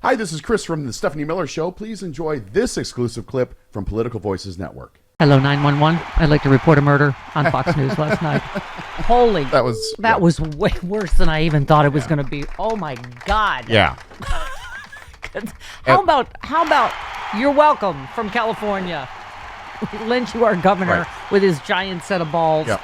Hi, this is Chris from the Stephanie Miller Show. Please enjoy this exclusive clip from Political Voices Network. Hello, 911. I'd like to report a murder on Fox News last night. Holy, that was way worse than I even thought it was going to be. Oh my God. Yeah. How about you're welcome from California? Lynch, you are governor with his giant set of balls. Yep.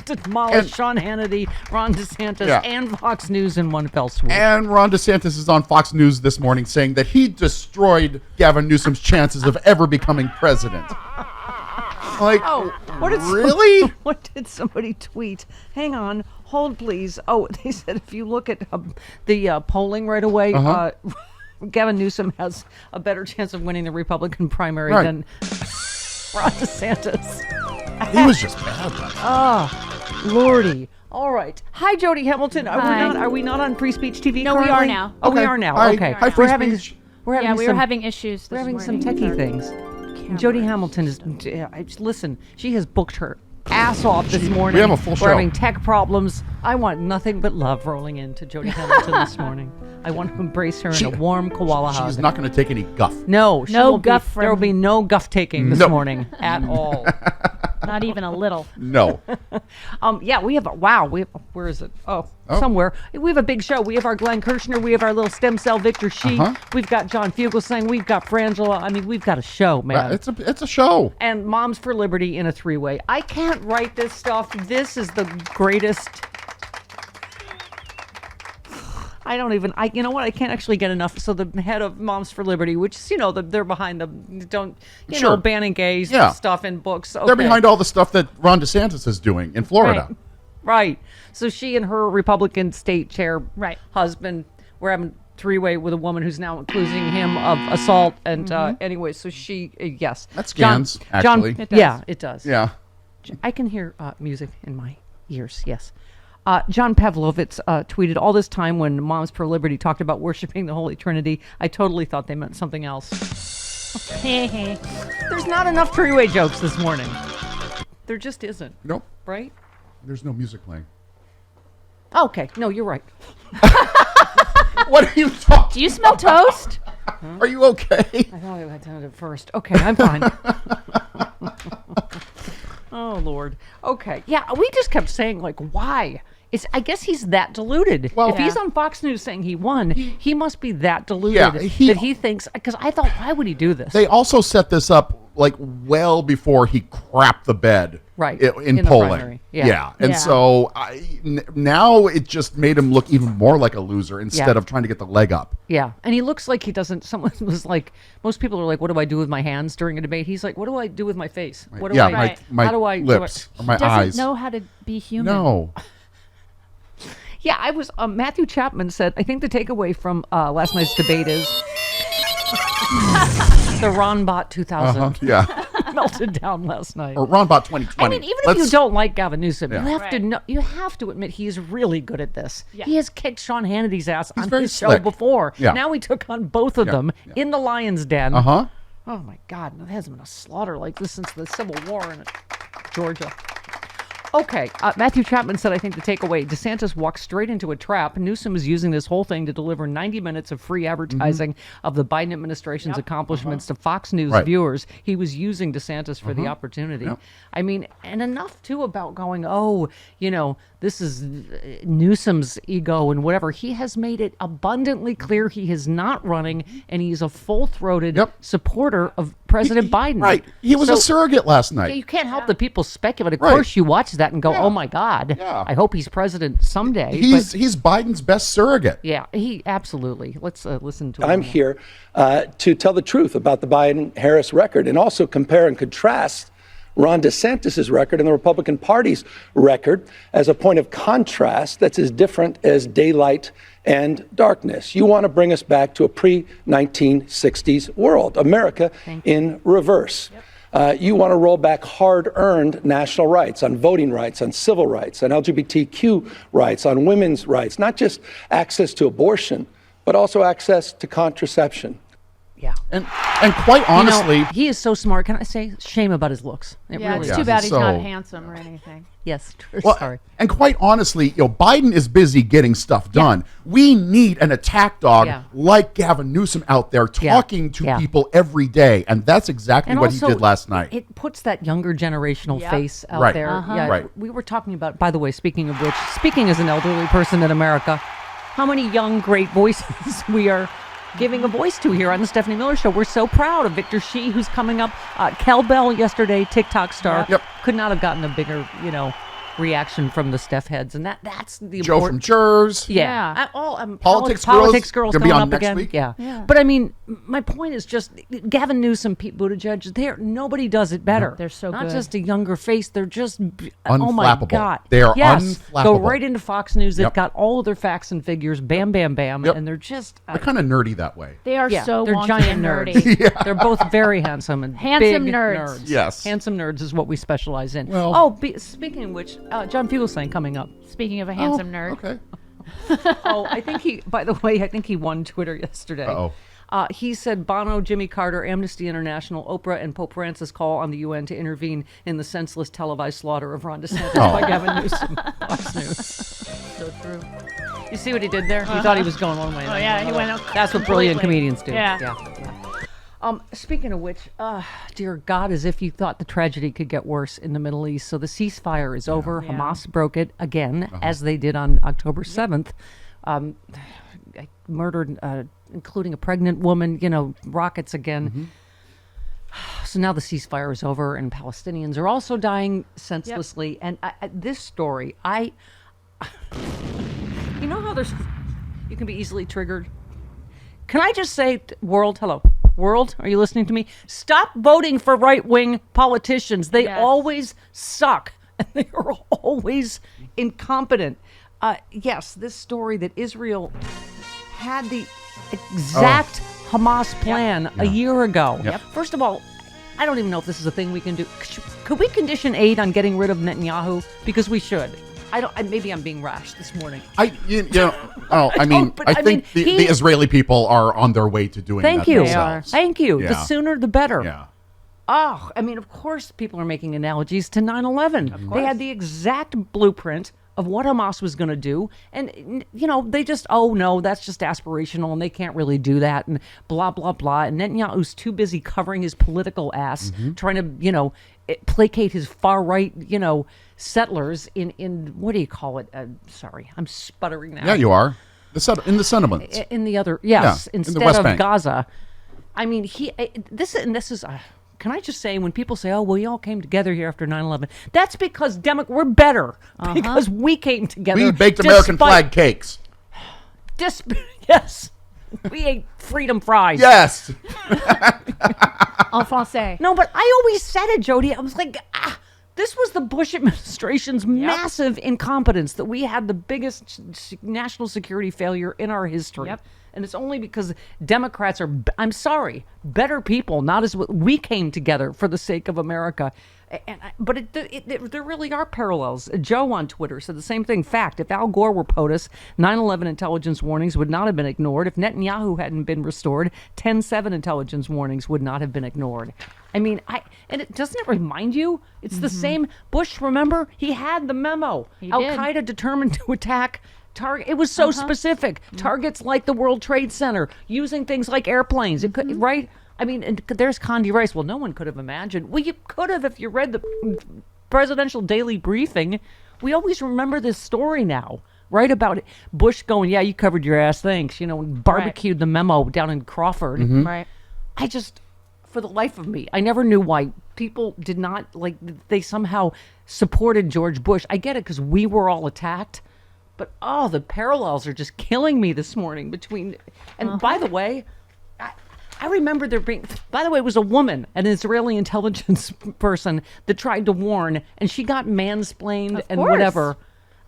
To demolish Sean Hannity, Ron DeSantis, and Fox News in one fell swoop. And Ron DeSantis is on Fox News this morning saying that he destroyed Gavin Newsom's chances of ever becoming president. Like, really? What did somebody tweet? Hang on, hold please. Oh, they said if you look at the polling right away, Gavin Newsom has a better chance of winning the Republican primary than Ron DeSantis. He was just bad. Oh, Lordy. All right. Hi, Jody Hamilton. Are we not on Free Speech TV? No, currently? we are now. Oh, we are now. Hi. Okay. Hi, Free Speech. We were having issues. We're having some techie things. Jody Hamilton is. Listen, she has booked her ass off this morning. We have a full show. We're having tech problems. I want nothing but love rolling into Jody Hamilton this morning. I want to embrace her in a warm koala hug. She's not going to take any guff. No, guff. There will be no guff taking this morning at all. Not even a little. No. We have where is it? Somewhere. We have a big show. We have our Glenn Kirschner. We have our little stem cell Victor Shi. We've got John Fugelsang. We've got Frangela. I mean, we've got a show, man. It's a show. And Moms for Liberty in a three-way. I can't write this stuff. This is the greatest. You know what? I can't actually get enough. So the head of Moms for Liberty, which is, they're behind banning gay stuff in books. Okay. They're behind all the stuff that Ron DeSantis is doing in Florida. Right. So she and her Republican state chair husband were having three-way with a woman who's now accusing him of assault. And anyway, so she, yes. That scans, actually. It does. Yeah, it does. Yeah. I can hear music in my ears, yes. John Pavlovitz tweeted, all this time when Moms for Liberty talked about worshiping the Holy Trinity, I totally thought they meant something else. There's not enough three-way jokes this morning. There just isn't. Nope. Right? There's no music playing. Okay. No, you're right. What are you talking Do you smell toast? Are you okay? I thought I had done it first. Okay, I'm fine. Oh, Lord. Okay. Yeah, we just kept saying, why? I guess he's that deluded. Well, if he's on Fox News saying he won, he must be that deluded that he thinks, because I thought, why would he do this? They also set this up well before he crapped the bed in polling. And so now it just made him look even more like a loser instead of trying to get the leg up. Yeah, and he looks like he doesn't. Someone was like, most people are like, what do I do with my hands during a debate? He's like, what do I do with my face? What do my lips or my eyes. Doesn't know how to be human. No. Yeah, I was. Matthew Chapman said, I think the takeaway from last night's debate is the Ron Bot 2000 melted down last night. Or Ron Bot 2020. I mean, even if you don't like Gavin Newsom, you have to know. You have to admit he's really good at this. Yeah. He has kicked Sean Hannity's ass on his show before. Yeah. Now he took on both of them in the Lion's Den. Oh my God! There hasn't been a slaughter like this since the Civil War in Georgia. Okay, Matthew Chapman said, I think the takeaway, DeSantis walked straight into a trap. Newsom is using this whole thing to deliver 90 minutes of free advertising of the Biden administration's accomplishments to Fox News viewers. He was using DeSantis for the opportunity. I mean, and enough, too, about going, this is Newsom's ego and whatever. He has made it abundantly clear he is not running, and he's a full-throated supporter of President Biden. Right. He was a surrogate last night. You can't help the people speculate. Of course, you watch that and go, oh, my God. Yeah. I hope he's president someday. He's Biden's best surrogate. Yeah, he absolutely. Let's listen to him. I'm here to tell the truth about the Biden-Harris record and also compare and contrast Ron DeSantis' record and the Republican Party's record as a point of contrast that's as different as daylight and darkness. You want to bring us back to a pre-1960s world, America in reverse. You want to roll back hard-earned national rights on voting rights, on civil rights, on LGBTQ rights, on women's rights, not just access to abortion, but also access to contraception. Yeah. And quite honestly, he is so smart. Can I say shame about his looks? It's too bad he's not handsome or anything. Yes, true. Well, sorry. And quite honestly, Biden is busy getting stuff done. We need an attack dog like Gavin Newsom out there talking to people every day, and that's exactly what he did last night. It puts that younger generational face out there. Right. We were talking about, by the way, speaking of which, speaking as an elderly person in America, how many young, great voices we are giving a voice to here on the Stephanie Miller Show. We're so proud of Victor Shi, who's coming up. Kel Bell yesterday, TikTok star. Could not have gotten a bigger, reaction from the Steph heads, and that's the Joe from Jerz. Politics girls coming up again. Week. Yeah. But I mean, my point is just Gavin Newsom, Pete Buttigieg. Nobody does it better. They're so not good. just a younger face. They're just unflappable. Oh my God, they are unflappable. Go right into Fox News. They've got all of their facts and figures. Bam, bam, bam, and they're just they're kind of nerdy that way. They are so they're wonky giant and nerds. nerdy. They're both very handsome and handsome big nerds. Yes, handsome nerds is what we specialize in. Well, speaking of which, John Fugelsang coming up. Speaking of a handsome nerd. Okay. I think he, by the way, won Twitter yesterday. He said Bono, Jimmy Carter, Amnesty International, Oprah, and Pope Francis call on the UN to intervene in the senseless televised slaughter of Ron DeSantis by Gavin Newsom. Fox News. So true. You see what he did there? He thought he was going one way. Oh, yeah, he went That's what brilliant comedians do. Yeah. Speaking of which, dear God, as if you thought the tragedy could get worse in the Middle East. So the ceasefire is over. Yeah. Hamas broke it again, as they did on October 7th. Murdered, including a pregnant woman, rockets again. Mm-hmm. So now the ceasefire is over, and Palestinians are also dying senselessly. Yep. And this story, you know how you can be easily triggered? Can I just say, world, are you listening to me? Stop voting for right-wing politicians. They always suck, and they are always incompetent. Yes, this story that Israel had the exact Hamas plan a year ago. Yep. First of all, I don't even know if this is a thing we can do. Could we condition aid on getting rid of Netanyahu? Because we should. Maybe I'm being rash this morning. I think the Israeli people are on their way to doing that themselves. Thank you. Yeah. The sooner, the better. Yeah. Of course, people are making analogies to 9/11. They had the exact blueprint of what Hamas was going to do. And, they just, that's just aspirational and they can't really do that and blah, blah, blah. And Netanyahu's too busy covering his political ass, trying to, placate his far-right, settlers in what do you call it? Sorry, I'm sputtering now. Yeah, you are. In the settlements. In the other, instead in the West of Bank. Gaza. I mean, this is... can I just say, when people say, we all came together here after 9/11, that's because we're better because we came together. We baked American flag cakes. Yes. We ate freedom fries. Yes. En français. No, but I always said it, Jody. I was like, this was the Bush administration's massive incompetence that we had the biggest national security failure in our history. Yep. And it's only because Democrats are, I'm sorry, better people, not as we came together for the sake of America. But there really are parallels. Joe on Twitter said the same thing. Fact, if Al Gore were POTUS, 9/11 intelligence warnings would not have been ignored. If Netanyahu hadn't been restored, 10/7 intelligence warnings would not have been ignored. I mean, doesn't it remind you? It's the same. Bush, remember? He had the memo. Al-Qaeda determined to attack target. It was so specific. Targets like the World Trade Center, using things like airplanes. It could, right? I mean, and there's Condi Rice. Well, no one could have imagined. Well, you could have if you read the presidential daily briefing. We always remember this story now, right? About Bush going, you covered your ass, thanks. And barbecued the memo down in Crawford. Right. I just, for the life of me, I never knew why people did not, they somehow supported George Bush. I get it because we were all attacked. But, the parallels are just killing me this morning between, and by the way, I remember there being, by the way, it was a woman, an Israeli intelligence person that tried to warn, and she got mansplained and whatever.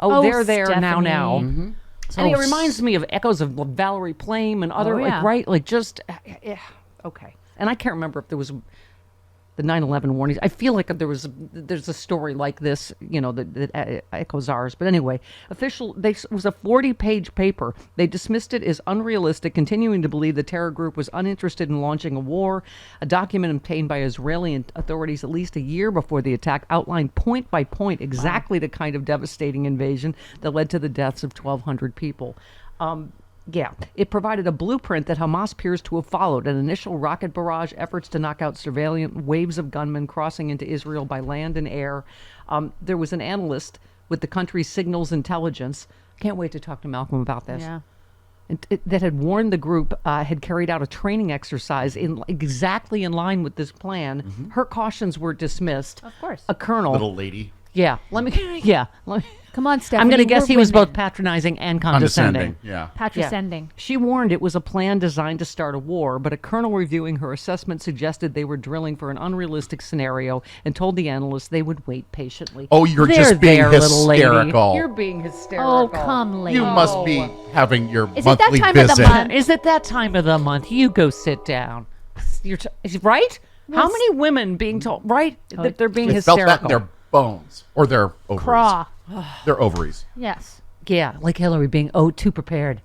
They're there Stephanie. now. And it reminds me of echoes of Valerie Plame and other, okay. And I can't remember if there the 9/11 warnings. I feel like there's a story like this, that echoes ours. But anyway, it was a 40-page paper. They dismissed it as unrealistic, continuing to believe the terror group was uninterested in launching a war. A document obtained by Israeli authorities at least a year before the attack outlined point by point exactly the kind of devastating invasion that led to the deaths of 1,200 people. It provided a blueprint that Hamas appears to have followed: an initial rocket barrage, efforts to knock out surveillance, waves of gunmen crossing into Israel by land and air. There was an analyst with the country's signals intelligence. Can't wait to talk to Malcolm about this. Yeah. That had warned the group had carried out a training exercise exactly in line with this plan. Mm-hmm. Her cautions were dismissed. Of course. A colonel. Little lady. Yeah. Let me. Come on, Stephanie. I'm going to guess he was both patronizing and condescending. Yeah. Patrocending. Yeah. She warned it was a plan designed to start a war, but a colonel reviewing her assessment suggested they were drilling for an unrealistic scenario and told the analysts they would wait patiently. Oh, you're just being hysterical. You're being hysterical. Oh, come, lady. You must be having your Is monthly it that time visit. of the month? Is it that time of the month? You go sit down. Right? How many women being told, right, that they're being hysterical? Felt that in their bones or their ovaries. Craw. Their ovaries. Yes. Yeah, like Hillary being too prepared.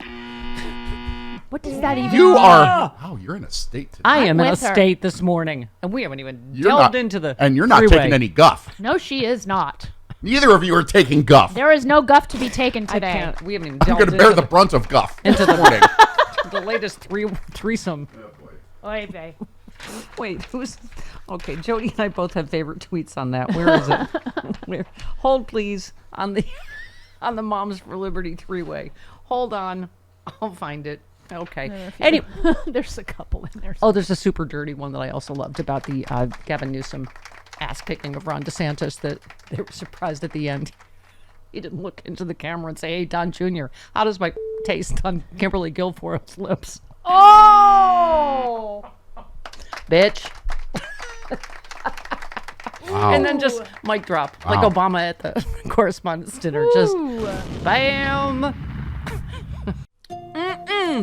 What does that even You mean? are. Oh, you're in a state today. I am in a with her. state this morning, and we haven't even delved into the And you're not freeway. taking any guff. No, she is not. Neither of you are taking guff. There is no guff to be taken I today. can't. We haven't even I'm delved going to bear into the brunt of guff into this morning. the latest threesome. Oy vey. Wait, who's... Okay, Jody and I both have favorite tweets on that. Where is it? Hold, please, on the Moms for Liberty three-way. Hold on. I'll find it. Okay. Anyway. There's a couple in there. Oh, there's a super dirty one that I also loved about the Gavin Newsom ass-kicking of Ron DeSantis, that they were surprised at the end. He didn't look into the camera and say, "Hey, Don Jr., how does my taste on Kimberly Guilfoyle's lips?" Oh! Bitch. Wow. And then just mic drop, like Obama at the correspondence dinner. Just bam.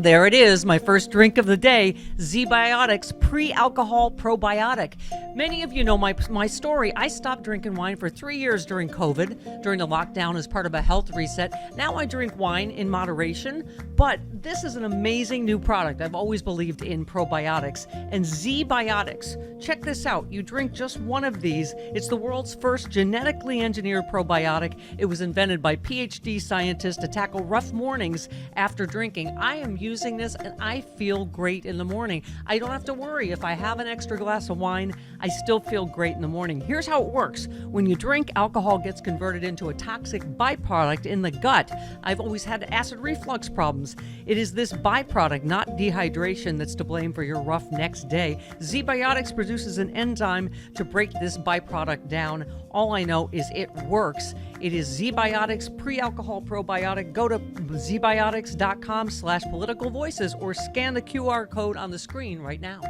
There it is, my first drink of the day, Z-Biotics Pre-Alcohol Probiotic. Many of you know my story. I stopped drinking wine for 3 years during COVID, during the lockdown as part of a health reset. Now I drink wine in moderation, but this is an amazing new product. I've always believed in probiotics. And Z-Biotics, check this out. You drink just one of these. It's the world's first genetically engineered probiotic. It was invented by PhD scientists to tackle rough mornings after drinking. I am using this and I feel great in the morning. I don't have to worry if I have an extra glass of wine. I still feel great in the morning. Here's how it works. When you drink, alcohol gets converted into a toxic byproduct in the gut. I've always had acid reflux problems. It is this byproduct, not dehydration, that's to blame for your rough next day. Z-Biotics produces an enzyme to break this byproduct down. All I know is it works. It is Z-Biotics Pre-Alcohol Probiotic. Go to zbiotics.com/politicalvoices or scan the QR code on the screen right now.